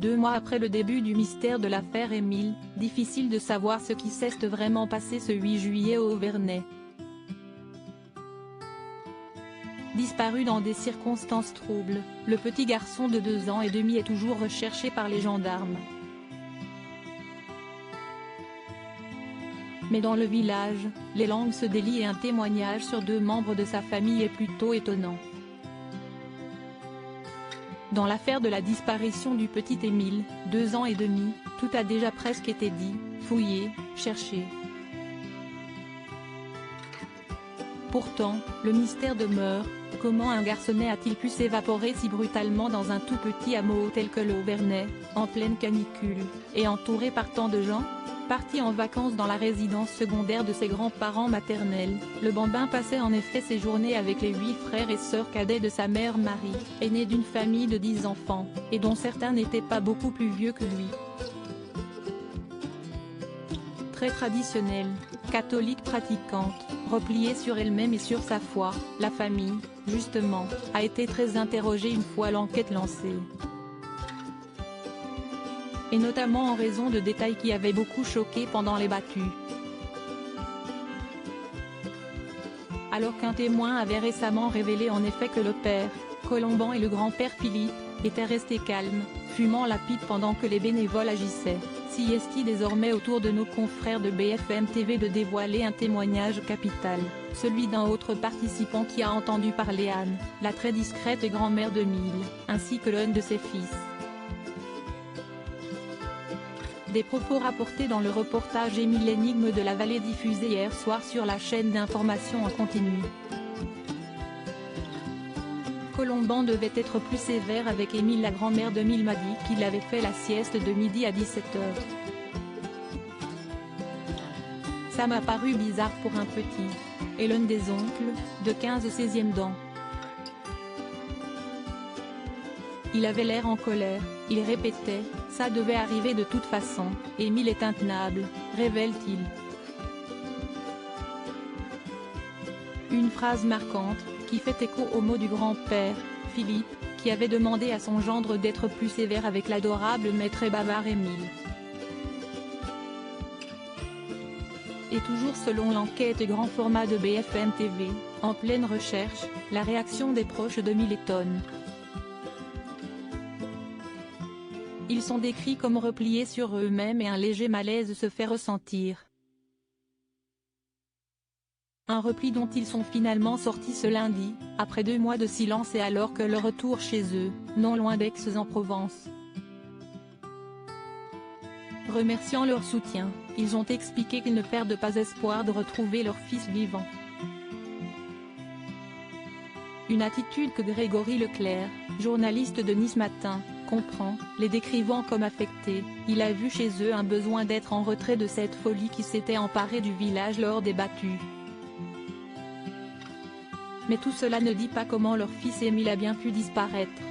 2 mois après le début du mystère de l'affaire Émile, difficile de savoir ce qui s'est vraiment passé ce 8 juillet au Auvernais. Disparu dans des circonstances troubles, le petit garçon de 2 ans et demi est toujours recherché par les gendarmes. Mais dans le village, les langues se délient et un témoignage sur 2 membres de sa famille est plutôt étonnant. Dans l'affaire de la disparition du petit Émile, 2 ans et demi, tout a déjà presque été dit, fouillé, cherché. Pourtant, le mystère demeure. Comment un garçonnet a-t-il pu s'évaporer si brutalement dans un tout petit hameau tel que le Auvernais, en pleine canicule, et entouré par tant de gens? Parti en vacances dans la résidence secondaire de ses grands-parents maternels, le bambin passait en effet ses journées avec les 8 frères et sœurs cadets de sa mère Marie, aînée d'une famille de 10 enfants, et dont certains n'étaient pas beaucoup plus vieux que lui. Très traditionnelle, catholique pratiquante, repliée sur elle-même et sur sa foi, la famille, justement, a été très interrogée une fois l'enquête lancée. Et notamment en raison de détails qui avaient beaucoup choqué pendant les battues. Alors qu'un témoin avait récemment révélé en effet que le père, Colomban et le grand-père Philippe, étaient restés calmes, fumant la pipe pendant que les bénévoles agissaient. Si est-il désormais au tour de nos confrères de BFM TV de dévoiler un témoignage capital, celui d'un autre participant qui a entendu parler Anne, la très discrète grand-mère d'Émile, ainsi que l'un de ses fils. Des propos rapportés dans le reportage Émile l'énigme de la vallée diffusé hier soir sur la chaîne d'information en continu. Colomban devait être plus sévère avec Émile. La grand-mère d'Émile m'a dit qu'il avait fait la sieste de midi à 17 h. Ça m'a paru bizarre pour un petit. Et l'un des oncles, de 15-16e dents. Il avait l'air en colère, il répétait, ça devait arriver de toute façon, Émile est intenable, révèle-t-il. Une phrase marquante, qui fait écho aux mots du grand-père, Philippe, qui avait demandé à son gendre d'être plus sévère avec l'adorable maître et bavard Émile. Et toujours selon l'enquête grand format de BFM TV, en pleine recherche, la réaction des proches d'Émile étonne. Ils sont décrits comme repliés sur eux-mêmes et un léger malaise se fait ressentir. Un repli dont ils sont finalement sortis ce lundi, après 2 mois de silence et alors que le retour chez eux, non loin d'Aix-en-Provence. Remerciant leur soutien, ils ont expliqué qu'ils ne perdent pas espoir de retrouver leur fils vivant. Une attitude que Grégory Leclerc, journaliste de Nice Matin, comprend, les décrivant comme affectés. Il a vu chez eux un besoin d'être en retrait de cette folie qui s'était emparée du village lors des battues. Mais tout cela ne dit pas comment leur fils Émile a bien pu disparaître.